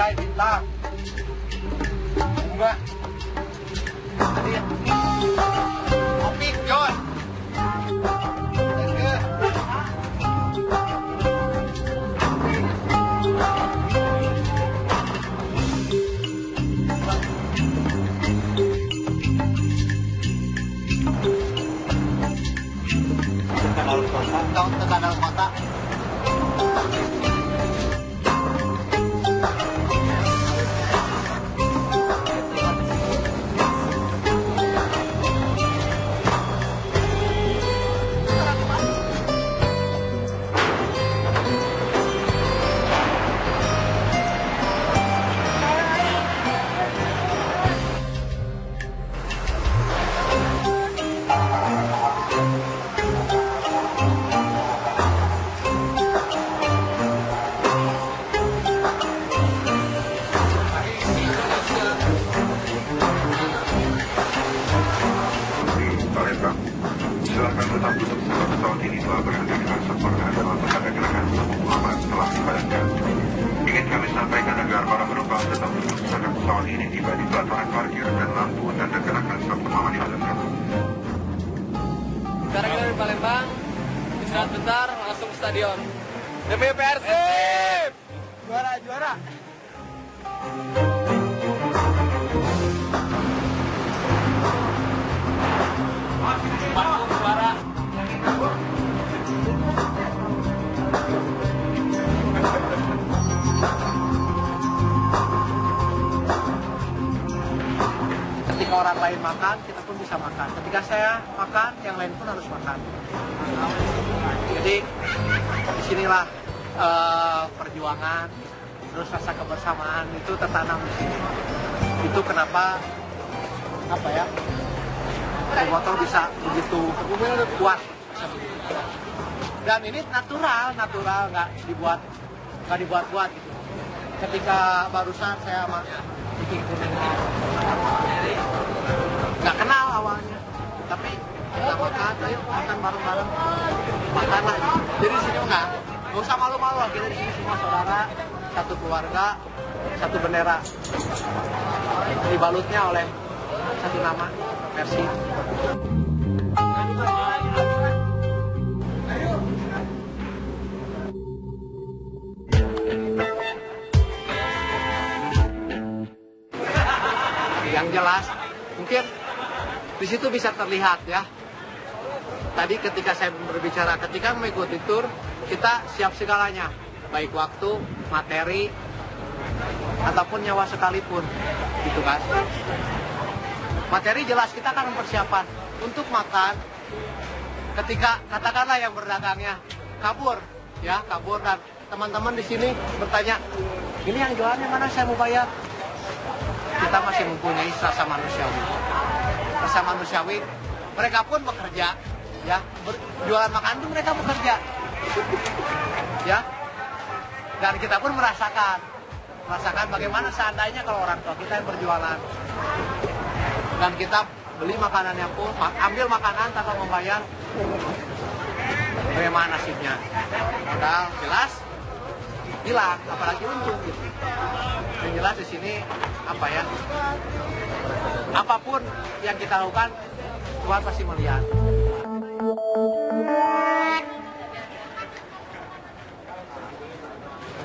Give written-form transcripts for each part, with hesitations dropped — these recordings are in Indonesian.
Kai Bintang. Bunga. Tadi Opik John. Tekanal kota. Silakan tetap duduk sebab pesawat ini telah berhenti dengan sempurna dalam pergerakan tubuh Muhammad telah dipadamkan. Ingin kami sampaikan agar para penumpang tetap duduk saat pesawat ini tiba di pelataran parkir dan lampu tanda gerakan stop Muhammad dipadamkan. Sekarang kita di Palembang, istirahat bentar, langsung ke stadion. Demi Persib! Juara. Juara. Ketika orang lain makan, kita pun bisa makan. Ketika saya makan, yang lain pun harus makan. Jadi disinilah perjuangan, terus rasa kebersamaan itu tertanam di sini. Itu kenapa motor bisa begitu kuat. Dan ini natural, nggak dibuat-buat gitu. Ketika barusan saya sama bikin kuning, nggak kenal awalnya, tapi kita makan, ayo makan bareng-bareng, makanlah. Jadi di sini nggak usah malu-malu, kita di sini semua saudara, satu keluarga, satu bendera, dibalutnya oleh satu nama, Persib. Yang jelas, mungkin di situ bisa terlihat ya. Tadi ketika saya berbicara, ketika mengikuti tur, kita siap segalanya, baik waktu, materi, ataupun nyawa sekalipun, gitu kan. Materi jelas kita akan mempersiapkan untuk makan. Ketika katakanlah yang berdagangnya kabur dan teman-teman di sini bertanya, ini yang jualannya mana, saya mau bayar. Kita masih mempunyai rasa manusiawi. Mereka pun bekerja, ya, jualan makan itu mereka bekerja, ya. Dan kita pun merasakan bagaimana seandainya kalau orang tua kita yang berjualan dan kita beli makanannya pun, ambil makanan tanpa membayar, bagaimana nasibnya? Modal jelas hilang, apalagi untung gitu. Yang jelas di sini apapun yang kita lakukan, Tuhan pasti melihat.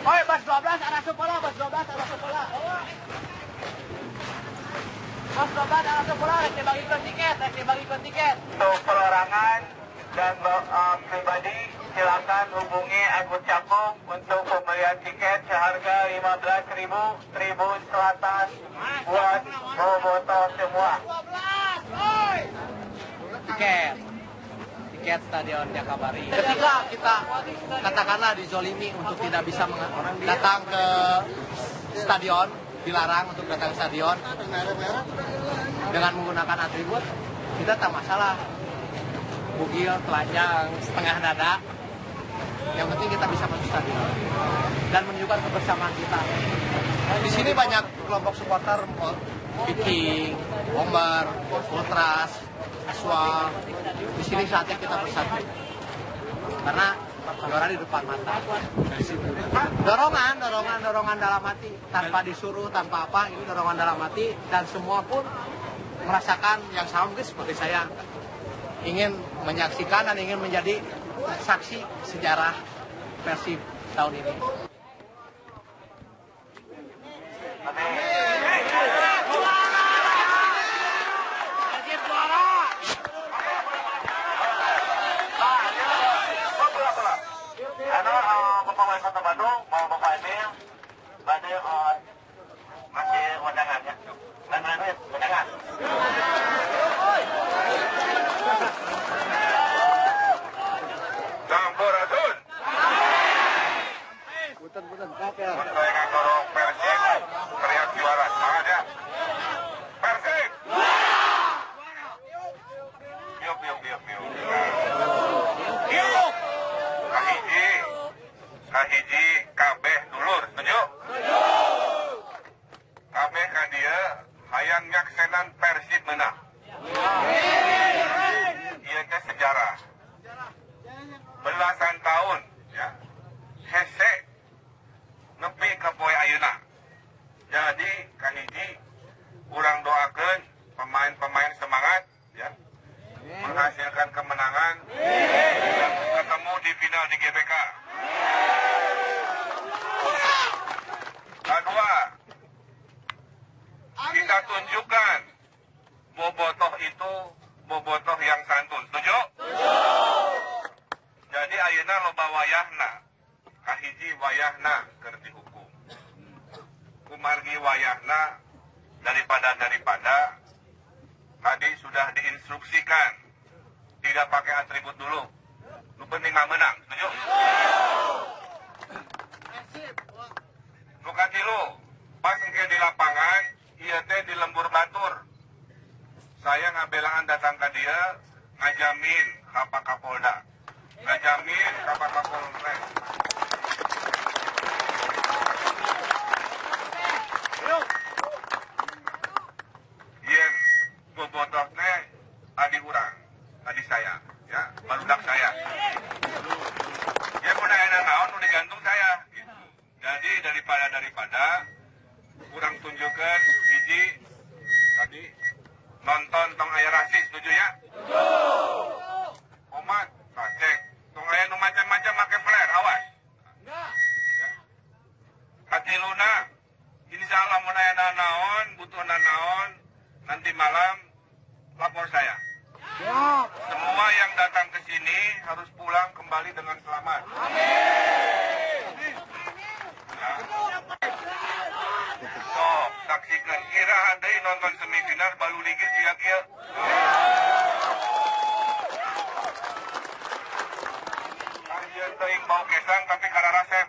Oi, bus 12 arah sekolah, bus 12 arah sekolah. Bus 12 arah sekolah, rek bagikan tiket. Untuk perorangan dan pribadi, silakan hubungi Agus Cakung untuk pembelian tiket seharga 15.000 Tribun Selatan buat bobotoh semua. Tiket Stadion Jakabaring. Ketika kita katakanlah dizolimi untuk tidak bisa datang ke stadion, dilarang untuk datang ke stadion dengan menggunakan atribut, kita tak masalah. Bugil, telanjang, setengah dada. Yang penting kita bisa masuk stadion dan menunjukkan kebersamaan kita. Di sini banyak kelompok supporter, Viking, Bomber, Ultras, Aswal. Di sini saatnya kita bersatu. Karena juara di depan mata. Dorongan dalam hati, tanpa disuruh, tanpa apa, ini dorongan dalam hati, dan semua pun merasakan yang sama mungkin seperti saya, ingin menyaksikan dan ingin menjadi saksi sejarah Persib tahun ini. Pemain Kota Bandung mau Bapak Emil, Bade masih undangan ya, dan Manwit undangan. Sampurasun. Punten, kakek. Untuk yang dorong Persib, teriak juara, semangat ya. Persib. Yuk. Kahiji kabeh dulur, setuju? Kabeh ka dieu hayang nyaksenan Persib menang. Ieu teh sejarah. Belasan tahun ya. Hese nepi ka poe ayeuna. Jadi kahiji urang doakeun pemain-pemain semangat ya. Menghasilkan kemenangan dan ketemu di final di GBK. Kedua, kita tunjukkan bobotoh itu bobotoh yang santun. Setuju? Jadi ayeuna loba wayahna, kahiji wayahna keur dihukum. Kumargi wayahna daripada tadi sudah diinstruksikan tidak pakai atribut dulu. Nu penting menang. Setuju? Nukatilu, pas engke di lapangan, iya teh di lembur batur. Saya ngabelaan datang ke dia, ngajamin Pak Kapolda, ngajamin Pak Kapolres. Yen, bobotoh teh adi urang, adi saya, ya, barudak saya. Ya mun aya naon nu digantung saya. Jadi daripada kurang tunjukkan hiji tadi nonton tong aya rasi, setuju ya? Omat, cek tong aya nu macam-macam make flare, awas. Ya. Katiluna, insyaallah mun aya naon, butuh naon, nanti malam lapor saya. Semua yang datang ke sini harus pulang kembali dengan selamat. Sok, saksikan kira ada nonton semifinal balu ligir jika kia. Anjir teing bau kesang tapi karena rasep.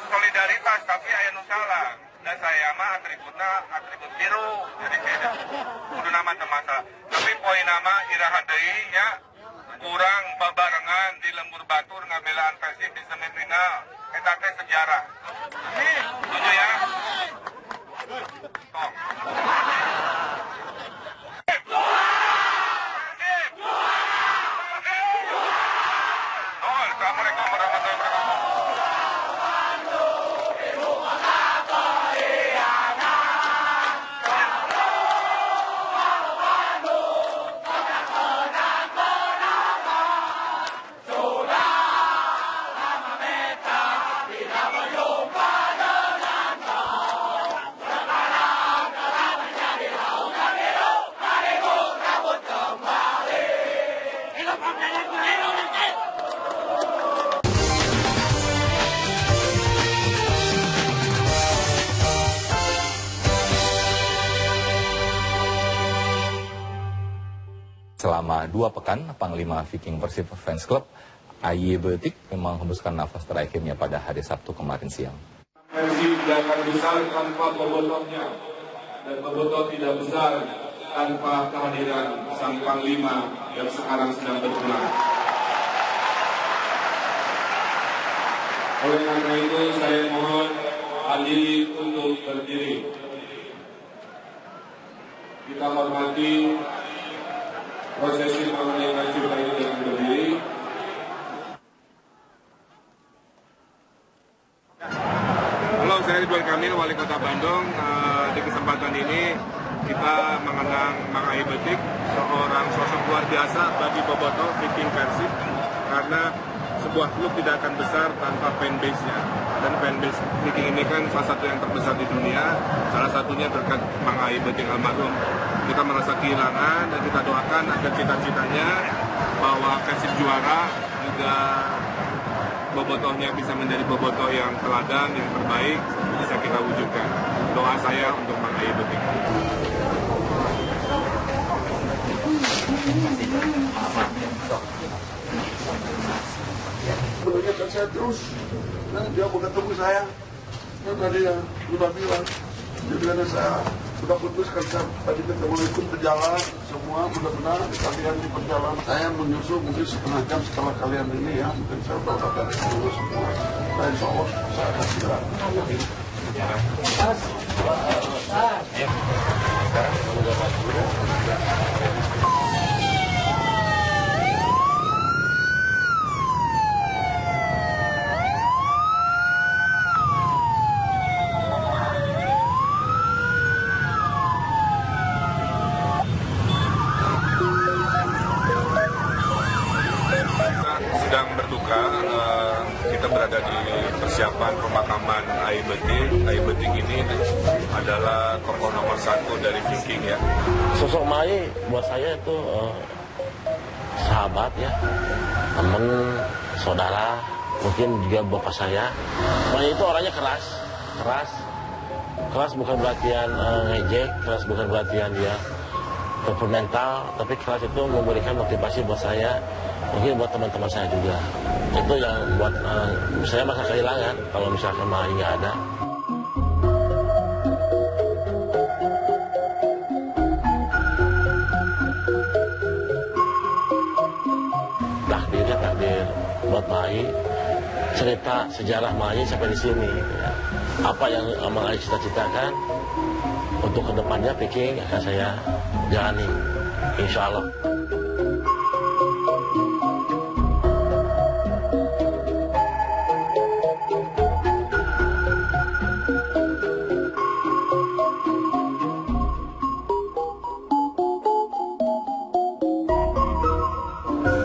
Solidaritas tapi aya nu salah. Dan saya mah atributna atribut biru. Jadi saya kudu nama teu masalah. Tapi poin nama iraha deui nya urang babarengan di lembur batur ngabelaan Persib di semifinal. Eta teh sejarah. Setuju ya? Tok. Assalamualaikum warahmatullahi wabarakatuh. Selama 2 pekan, Panglima Viking Persib Fans Club AY Betik memang hembuskan nafas terakhirnya pada hari Sabtu kemarin siang. Persib tidak akan besar tanpa bobotohnya, dan bobotoh tidak besar tanpa kehadiran sang Panglima yang sekarang sedang berpulang. Oleh karena itu saya mohon hadiri untuk berdiri. Kita hormati prosesi pengambilan cipta ini dengan berdiri. Halo, saya Ridwan Kamil, Wali Kota Bandung. Di kesempatan ini kita mengenang Mang AY Betik, seorang sosok luar biasa bagi bobotoh Viking Persib, karena sebuah klub tidak akan besar tanpa fanbase-nya. Dan fanbase Viking ini kan salah satu yang terbesar di dunia, salah satunya berkat Mang AY Betik almarhum. Kita merasa kehilangan dan kita doakan agar cita-citanya bahwa Persib juara juga bobotohnya bisa menjadi bobotoh yang teladan, yang terbaik, bisa kita wujudkan. Doa saya untuk Mang AY Betik. Menanyakan saya terus, dan dia mau ketemu saya. Yang tadi yang sudah bilang, jadi karena saya sudah putuskan, saya tadi ketemu ikut berjalan, semua benar-benar kalian di perjalanan. Saya menyusul mungkin setengah jam setelah kalian ini ya, mungkin saya sudah dapat dulu semua. Dan insya Allah saya akan segera. Sedang berduka, kita berada di persiapan pemakaman AY Betik. AY Betik ini adalah tokoh nomor 1 dari Viking ya. Sosok Mai buat saya itu sahabat ya, teman, saudara, mungkin juga bapak saya. Mai itu orangnya keras bukan berartian ngejek, keras bukan berartian dia temperamental, tapi keras itu memberikan motivasi buat saya, mungkin buat teman-teman saya juga. Itu yang buat saya merasa kehilangan kalau misalkan Mai nggak ada. Takdir buat Mai, cerita sejarah Mai sampai di sini. Ya. Apa yang Mang AY cita-citakan untuk kedepannya Viking akan saya jalani, insya Allah.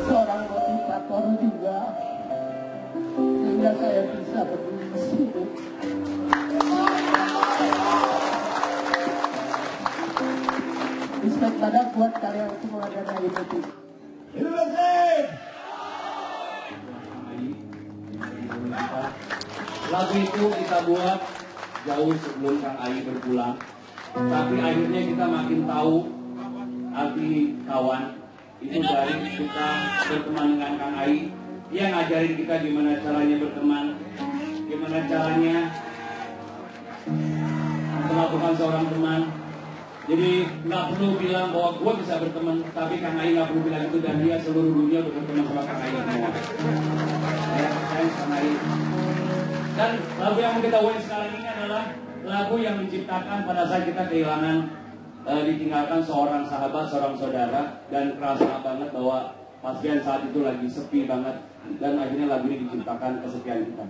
Seorang motivator juga, sehingga saya bisa berdiri di sini. Respect banget buat kalian semua dan AY Betik. Lagu itu kita buat jauh sebelum Kang AY berpulang. Tapi akhirnya kita makin tahu arti kawan. Itu dari kita berteman dengan Kang AY. Dia ngajarin kita gimana caranya berteman, gimana caranya melakukan seorang teman. Jadi nggak perlu bilang bahwa gue bisa berteman, tapi Kang AY nggak perlu bilang itu, dan dia seluruh dunia berteman sama Kang AY semua. Saya percaya Kang AY. Dan lagu yang kita bawain sekarang ini adalah lagu yang diciptakan pada saat kita kehilangan, ditinggalkan seorang sahabat, seorang saudara, dan kerasa banget bahwa pasien saat itu lagi sepi banget, dan akhirnya lagu ini diciptakan kesepian kita.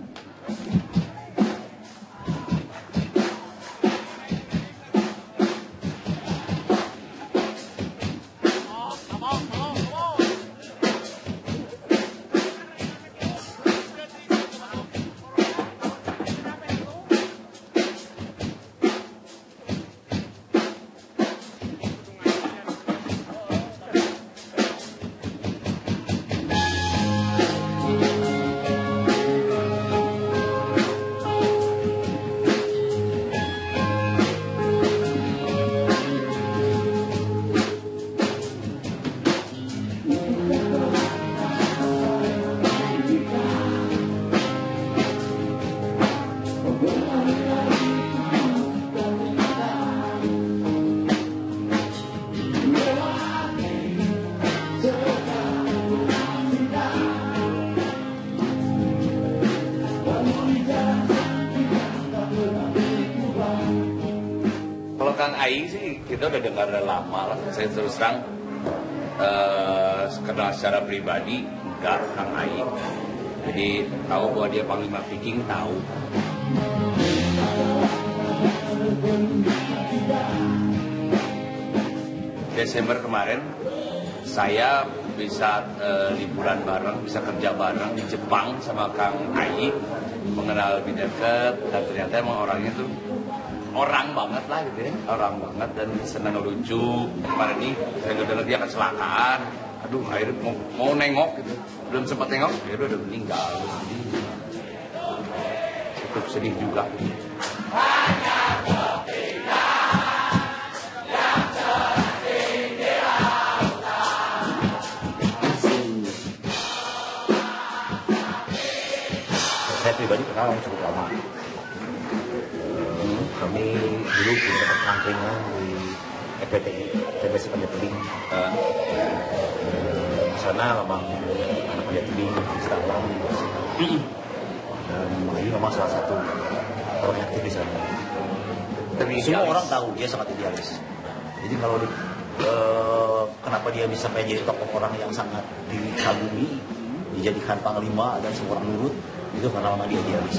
Kalau Kang Ai sih kita udah dengar lama lah. Saya terus terang kenal secara pribadi enggak Kang Ai. Jadi tahu bahwa dia Panglima Viking, tahu. Desember kemarin saya bisa liburan bareng, bisa kerja bareng di Jepang sama Kang Ai, mengenal lebih dekat, dan ternyata emang orangnya tuh orang banget lah gitu ya, orang banget dan senang lucu. Kemarin ini saya dengar dia kecelakaan, aduh akhirnya mau nengok gitu, belum sempat nengok, dia udah meninggal. Cukup sedih juga. Saya pribadi kenal cukup lama. Kami dulu punya pendampingan di FPTI, TBC Panjatubing. Di sana memang anak Panjatubing, Instagram, dan Mayu memang salah satu orang yang aktif di sana. Semua orang tahu dia sangat idealis. Jadi kalau kenapa dia bisa sampai jadi tokoh orang yang sangat dikagumi, dijadikan panglima dan semua orang nurut, itu karena memang dia idealis.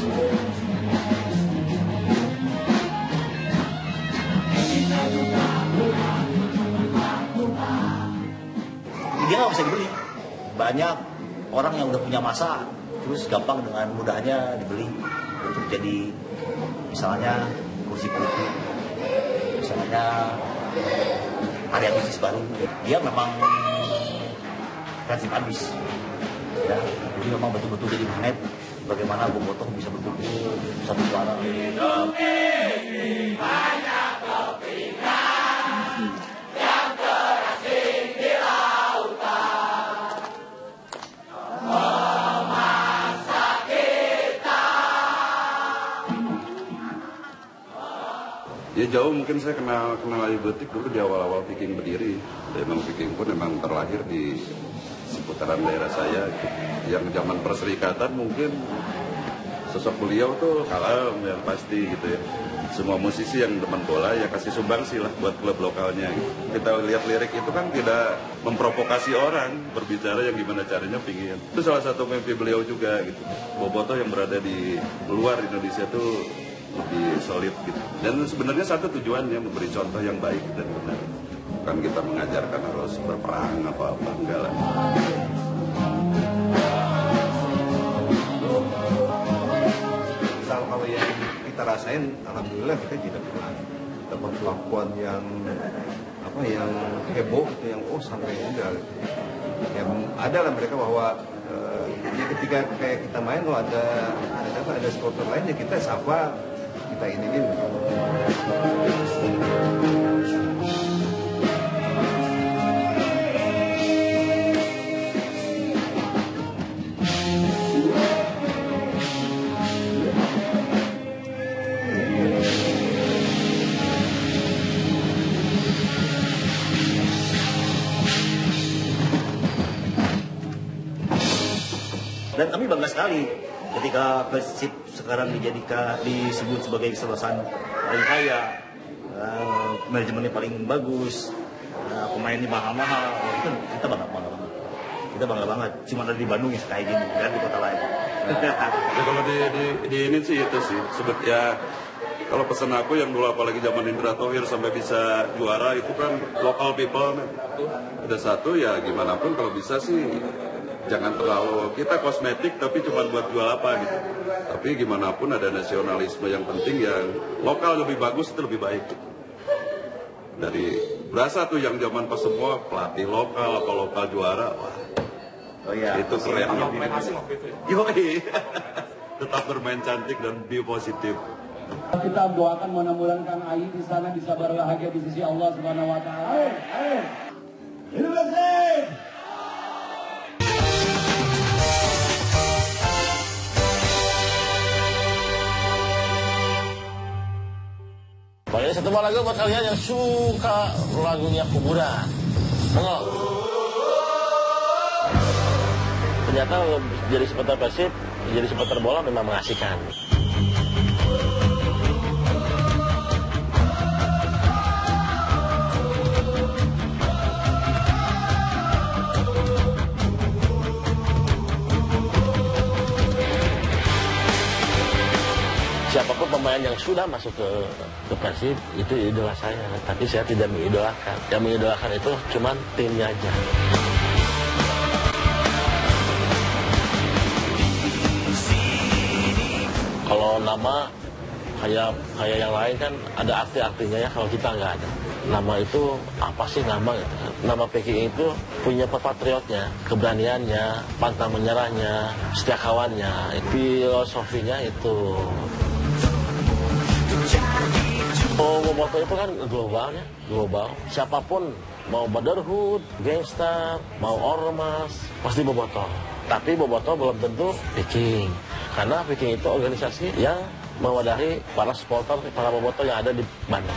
Dia nggak bisa dibeli. Banyak orang yang udah punya masa, terus gampang dengan mudahnya dibeli untuk jadi misalnya kursi putih, misalnya area bisnis baru. Dia memang prinsip habis, ya. Jadi memang betul-betul jadi magnet. Bagaimana Bobotoh bisa berkumpul satu suara. Banyak kepingan yang terasing di lautan, memaksa kita. Ya jauh, mungkin saya kenal Ayu Betik dulu di awal-awal Viking berdiri. Memang Viking pun memang terlahir di seputaran daerah saya. Yang zaman perserikatan mungkin sosok beliau tuh kalem yang pasti gitu ya. Semua musisi yang demen bola ya kasih sumbangsi lah buat klub lokalnya gitu. Kita lihat lirik itu kan tidak memprovokasi orang, berbicara yang gimana caranya pingin. Itu salah satu mimpi beliau juga gitu. Bobotoh yang berada di luar Indonesia tuh lebih solid gitu. Dan sebenarnya satu tujuannya memberi contoh yang baik dan benar. Bukan kita mengajarkan harus berperang apa-apa, enggak lah. Kalau yang kita rasain, alhamdulillah kita tidak pernah dapat perlakuan yang heboh gitu, yang sampai enggak. Ya ada lah mereka bahwa ya ketika kayak kita main kalau ada supporter lain ya kita sapa, kita ini. Dan kami bangga sekali ketika Persib sekarang disebut sebagai kesebelasan paling kaya, manajemennya paling bagus, pemainnya mahal-mahal. Itu kita bangga banget. Kita bangga banget. Cuma ada di Bandung yang kayak gini, dan di kota lain. Ya, kalau di ini sih itu sih ya. Kalau pesan aku yang dulu apalagi zaman Indra Thohir sampai bisa juara itu kan local people. Ada satu ya gimana pun kalau bisa sih jangan terlalu kita kosmetik tapi cuma buat jual apa gitu. Tapi gimana pun ada nasionalisme yang penting, yang lokal lebih bagus itu lebih baik gitu. Dari berasa tuh yang zaman pas semua pelatih lokal apa lokal juara, wah. Oh iya, itu keren. Pemain asing waktu itu. Yoi. Tetap bermain cantik dan be positif. Kita doakan mudah-mudahan Kang Ai di sana bisa berbahagia di sisi Allah Subhanahu wa taala. Baik, satu buah lagu buat kalian yang suka lagunya kuburan. Monggo. Ternyata jadi supporter Persib, jadi supporter bola memang mengasihkan. pemain yang sudah masuk ke Persib itu idola saya, tapi saya tidak mengidolakan. Yang mengidolakan itu cuma timnya aja. Kalau nama kayak yang lain kan ada arti-artinya ya, kalau kita nggak ada. Nama itu apa sih nama gitu? Nama Peking itu punya patriotnya, keberaniannya, pantang menyerahnya, setia kawannya, filosofinya itu. Bobotoh itu kan globalnya, global. Siapapun mau brotherhood, gangster, mau ormas, pasti bobotoh. Tapi bobotoh belum tentu Peking, karena Peking itu organisasi yang mewadahi para supporter, para bobotoh yang ada di Bandung.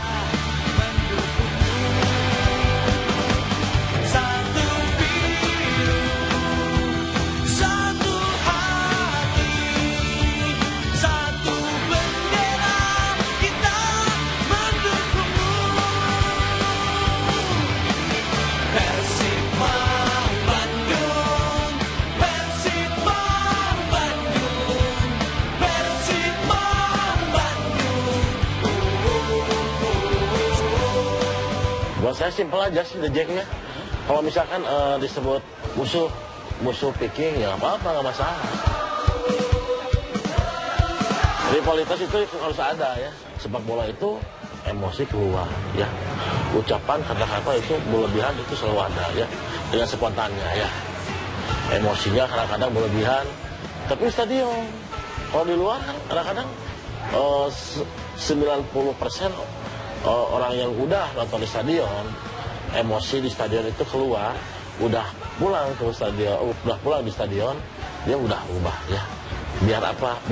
Buat saya simpel aja sih The Jack-nya. Kalau misalkan disebut musuh Peking ya apa-apa, nggak masalah. Rivalitas itu harus ada ya. Sepak bola itu emosi keluar ya. Ucapan kata-kata itu berlebihan itu selalu ada ya. Dengan spontannya ya. Emosinya kadang-kadang berlebihan. Tapi stadion kalau di luar kan kadang-kadang 90% orang yang udah nonton di stadion, emosi di stadion itu keluar, udah pulang ke stadion, udah pulang di stadion, dia udah ubah ya. Biar apa?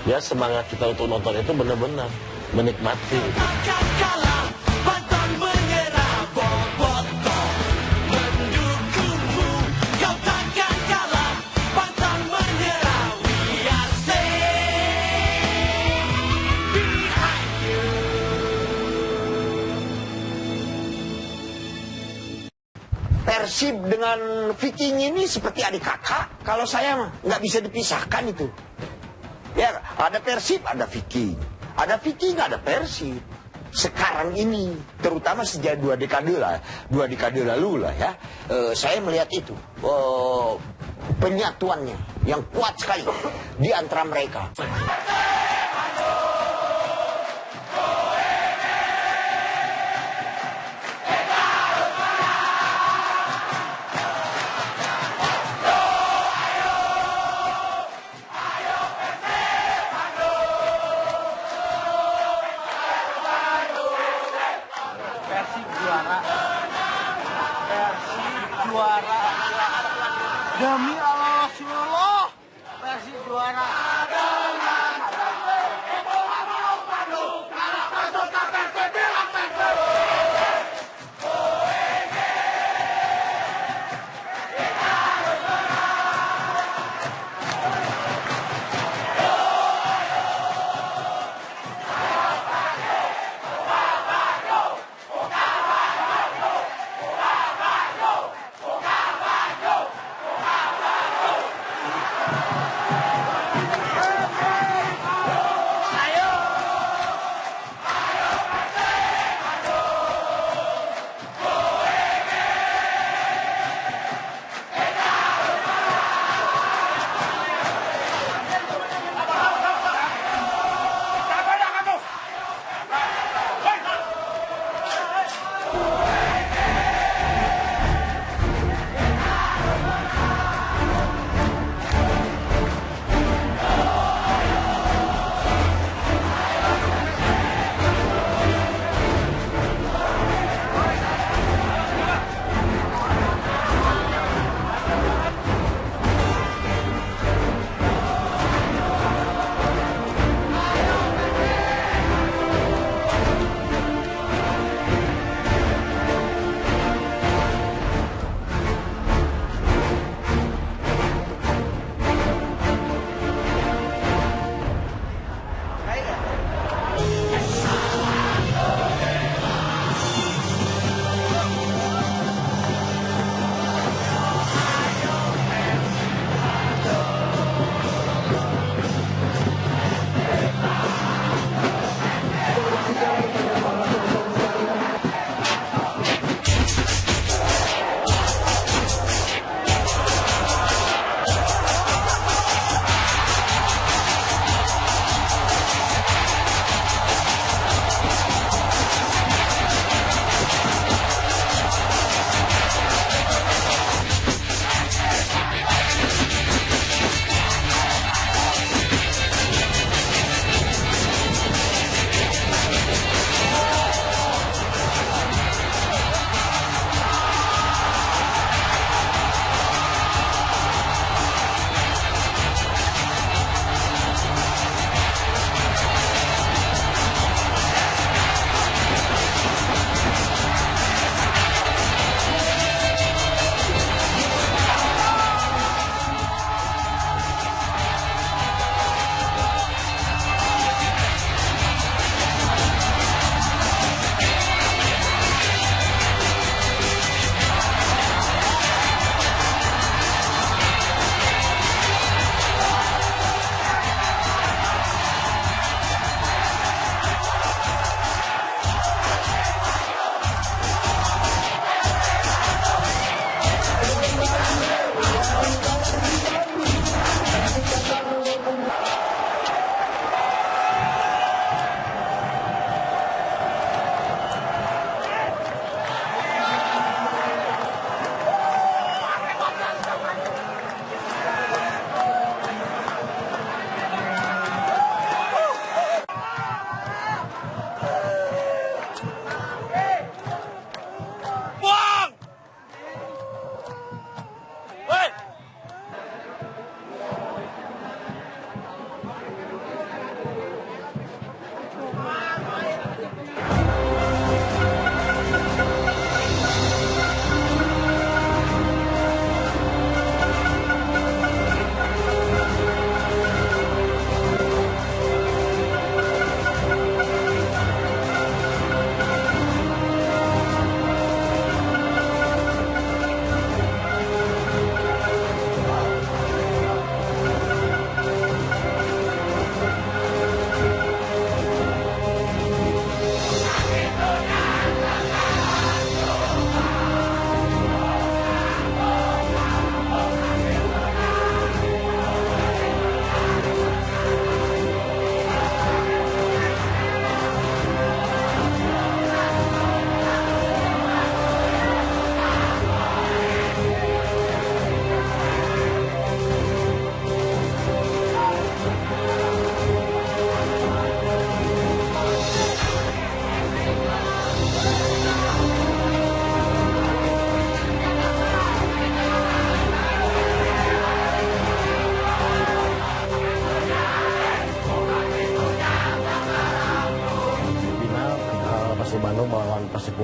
Biar semangat kita untuk nonton itu benar-benar menikmati. Persib dengan Viking ini seperti adik kakak. Kalau saya mah nggak bisa dipisahkan itu. Ya, ada Persib, ada Viking. Ada Viking, ada Persib. Sekarang ini, terutama sejak 2 dekade lalu lah ya, saya melihat itu penyatuannya yang kuat sekali di antara mereka. Demi Allah, Rasulullah, Persib juara.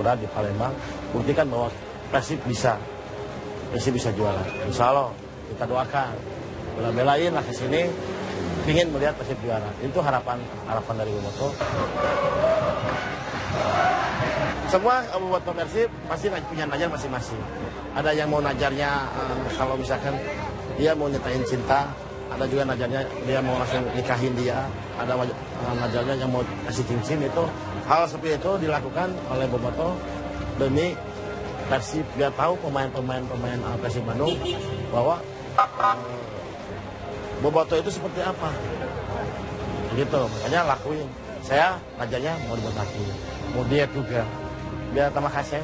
Gelora di Palembang, buktikan bahwa Persib bisa juara. Insya Allah kita doakan, bela-belain lah ke sini, ingin melihat Persib juara. Itu harapan dari Bobotoh. Semua Bobotoh Persib pasti punya najar masing-masing. Ada yang mau najarnya kalau misalkan dia mau nyatain cinta, ada juga najarnya dia mau langsung nikahin dia, ada najarnya yang mau kasih cincin. Itu hal seperti itu dilakukan oleh Bobotoh demi Persib, biar tahu pemain Persib Bandung bahwa Bobotoh itu seperti apa. Begitu, makanya lakuin. Saya najarnya mau dibuat laki, mau diet juga, biar tambah kasih.